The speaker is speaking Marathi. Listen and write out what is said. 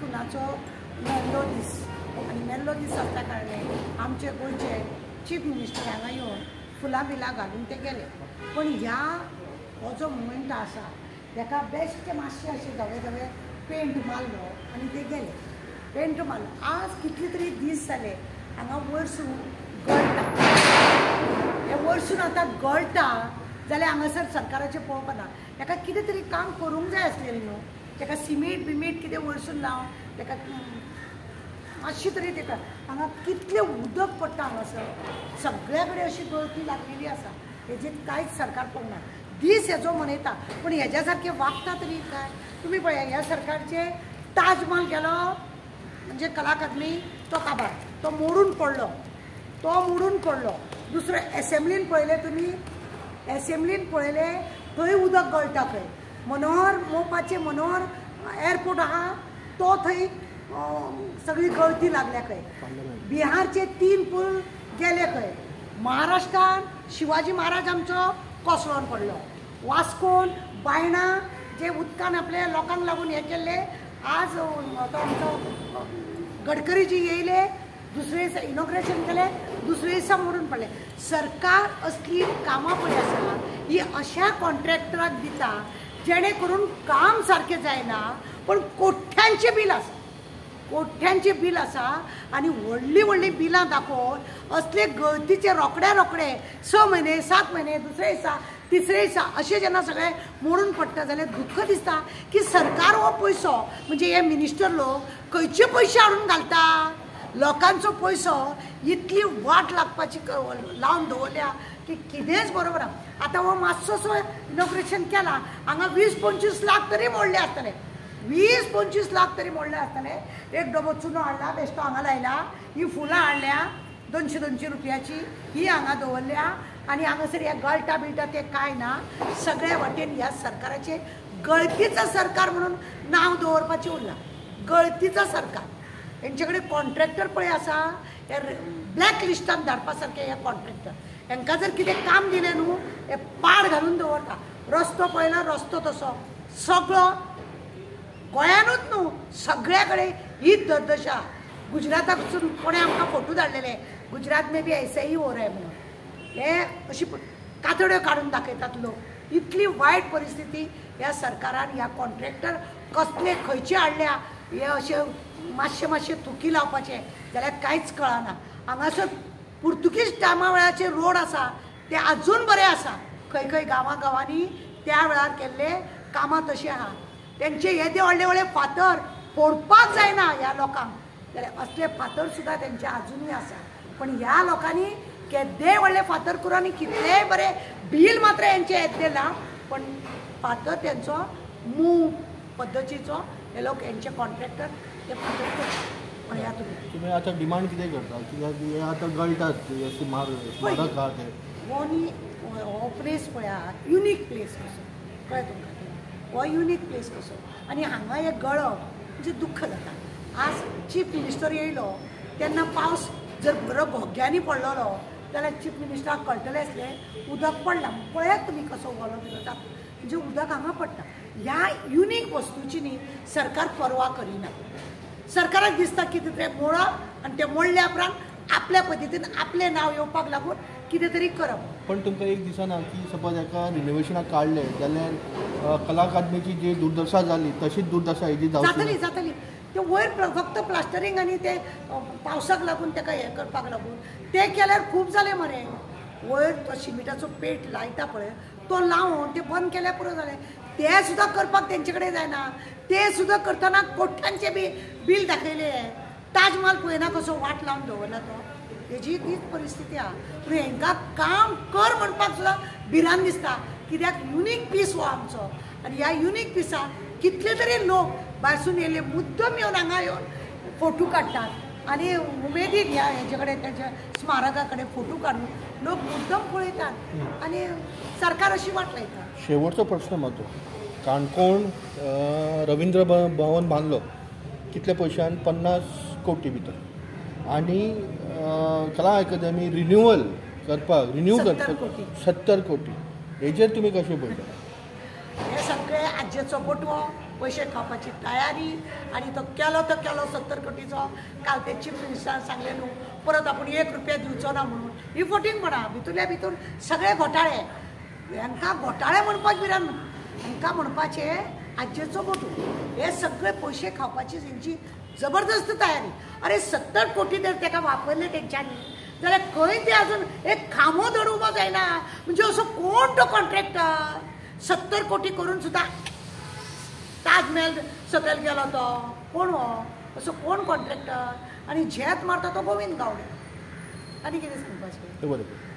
खुनाचो मेल्लो दीस आनी मेल्लो दीस आसल्या कारणान आमचे गोंयचे चीफ मिनिस्टर हांगा येवन फुलां बिलां घालून ते गेले. पण ह्या हो जो मुवमेंट आसा ताका बेश्टे मातशें अशें धवे धवे पेंट मारलो आनी ते गेले. पेंट मारलो. आज कितले तरी दीस जाले हांगा वयरसून गळटा. हे वयरसून आतां गळटा जाल्यार हांगासर सरकाराचें पळोवपा ना. ताका कितें तरी काम करूंक जाय आसलेलें न्हू. ताका सिमेंट बिमेंट कितें वयरसून लावन ताका मातशी तरी ताका हांगा कितलें उदक पडटा हांगासर सगळ्या कडेन अशी गळती लागलेली आसा. हेजेर कांयच सरकार पळोवना. दीस हेजो मनयता पूण हेज्या सारकें वागता तरी काय. तुमी पळया ह्या सरकारचे ताज महल गेलो म्हणजे कला अकादमी तो काबार तो मोडून पडलो. दुसरो एसेंब्लीन पळयलें तुमी एसेंब्लीन पळयलें थंय उदक गळटा. खंय मनोहर मोपाचे मनोहर एअरपोर्ट आहा तो थंय सगळी गळती लागल्या. खंय बिहारचे 3 पूल गेले. खंय महाराष्ट्रान शिवाजी महाराज आमचो कोसळोन पडलो. वास्कोन बायणा जे उदकान आपल्या लोकांक लागून हे केल्ले आज तो आमचो गडकरी जी येयले दुसरे दिसा इनॉग्रेशन केले दुसरे दिसा मोडून पडले. सरकार असली कामां पळय आसा ही अशा कॉन्ट्रॅक्टराक दिता जेणे करून काम सारकें जायना पण कोट्यांचे बील आसा आनी व्हडली बिलां दाखोवन असले गळतीचे रोकडे 6 म्हयने 7 म्हयने दुसरे दिसा तिसरे दिसा अशें जेन्ना सगळे मोडून पडटा जाल्यार दुख्ख दिसता की सरकार हो पयसो म्हणजे हे मिनिस्टर लोक खंयचे पयशे हाडून घालता. लोकांचो पयसो इतली वाट लागपाची लावन दवरल्या की कितेंच बरोबर ना. आतां हो मातसोसो इनॉग्रेशन केला हांगा 20-25 लाख तरी मोडले आसतले. 20-25 लाख तरी मोडले आसतले. एक डबो चुनो हाडला बेश्टो हांगा लायला. ही फुलां हाडल्या 200 रुपयाची ही हांगा दवरल्या आनी हांगासर हे गळटा बिळटा ते कांय ना. सगळ्या वाटेन ह्या सरकाराचे गळतीचं सरकार म्हणून नांव दवरपाचें उरलां. गळतीचं सरकार. हेंचे कडेन कॉन्ट्रॅक्टर पळय आसा हे ब्लॅक लिस्टान धाडपा सारके हे कॉन्ट्रॅक्टर. हांकां जर कितें काम दिलें न्हू हे पाड घालून दवरता. रस्तो पळयलो रस्तो तसो सगळो गोंयानूच न्हू सगळ्या कडेन हीच दरदशा. गुजरातासून कोणें आमकां फोटो धाडलेले गुजरात मे बी ऐसे ही हो रहा है म्हणून. हे अशी कातड्यो काडून दाखयतात लोक. इतली वायट परिस्थिती ह्या सरकारान ह्या कॉन्ट्रॅक्टर कसले खंयचे हाडल्या हे अशे मातशे थुकी लावपाचे जाल्यार कांयच कळना. हांगासर पुर्तुगीज टायमा वेळाचे रोड आसा ते आजून बरे आसा. खंय गांवांनी त्या वेळार केल्ले कामां तशी आहा. तेंचे येदे व्हडले फातर फोडपाक जायना ह्या लोकांक जाल्यार असले फातर सुद्दां तेंचे आजुनूय आसा. पण ह्या लोकांनी केदे व्हडले फातर करून आनी कितलेय बरे बील मात्र हेंचे येद्दे ना पण फातर तेंचो मूव पद्दतीचो हे लोक हेंचे कॉन्ट्रॅक्टर ते फातर करतात. पळया तुमी आतां डिमांड कितें करता कित्याक हे आतां गळटात स्मारक आहा ते हो प्लेस पळयात युनीक प्लेस कसो कळ्ळें तुमकां. हो युनीक प्लेस कसो आनी हांगा हे गळप म्हणजे दुख्ख जाता. आज चीफ मिनिस्टर येयलो तेन्ना पावस जर बरो भोग्यांनी पडलेलो जाल्यार चीफ मिनिस्टराक कळटलें आसलें उदक पडलां. पळयात तुमी कसो वलो बिलो जाता म्हणजे उदक हांगा पडटा. ह्या युनीक वस्तूची न्ही सरकार पर्वा करिना. सरकाराक दिसता कितें तरी मोडप आनी ते मोडल्या उपरांत आपल्या पद्दतीन आपलें नांव येवपाक लागून कितें तरी करप. पण तुमकां एक दिसना की सपोज हेका रिनोवेशनाक काडलें जाल्यार कला अकादमीची जी दुर्दशा जाली तशीच दुर्दशा हेजी जातली. ते वयर फक्त प्लास्टरींग आनी ते पावसाक लागून ताका हें करपाक लागून ते केल्यार खूब जालें मरे. वयर तो सिमिटाचो पेट लायता पळय तो लावन ते बंद केल्यार पुरो जालें. ते सुद्दां करपाक तेंचे कडेन जायना. ते सुद्दां करतना कोट्यांचे बील दाखयले. ताज महल पळयना कसो वाट लावन दवरला तो. हेजी तीच परिस्थिती आहा. पूण हांकां काम कर म्हणपाक सुद्दां भिरांत दिसता कित्याक युनीक पीस हो आमचो आनी ह्या युनीक पिसाक कितले तरी लोक भायरसून येयले मुद्दम येवन हांगा येवन फोटो काडटात आनी उमेदीन ह्या हेजे कडेन तेंच्या स्मारका कडेन फोटो काडून लोक मुद्दम पळयतात आनी सरकार अशी वाट लायता. शेवटचो प्रश्न म्हाजो काणकोण रवींद्र भवन बांदलो कितल्या पयशान 50 कोटी भितर आनी कला अकादमी रिन्यूवल करपाक 70 कोटी हेजेर तुमी कशें पळयता? हे सगळे आज्जेचो बटवो पयशे खावपाची तयारी आनी तो केलो 70 कोटीचो काल ते चीफ मिनिस्टरान सांगले न्हू परत आपूण 1 रुपया दिवचो ना म्हणून ही फटींगपणां भितरल्या भितर सगळे घोटाळे हांकां घोटाळे म्हणपाक बिरान हांकां म्हणपाचे आज्जेचो बोटू हे सगळे पयशे खावपाची तेंची जबरदस्त तयारी अरे 70 कोटी जर ताका वापरले तेंच्यांनी जाल्यार खंय ते अजून एक खांबो धड उबो जायना म्हणजे असो कोण तो कॉन्ट्रॅक्टर 70 कोटी करून सुद्दां ताजमहल सकयल गेलो तो कोण हो असो कोण कॉन्ट्रॅक्टर आनी झेत मारता तो गोविंद गावडे आनी कितें सांगपाचें बरोबर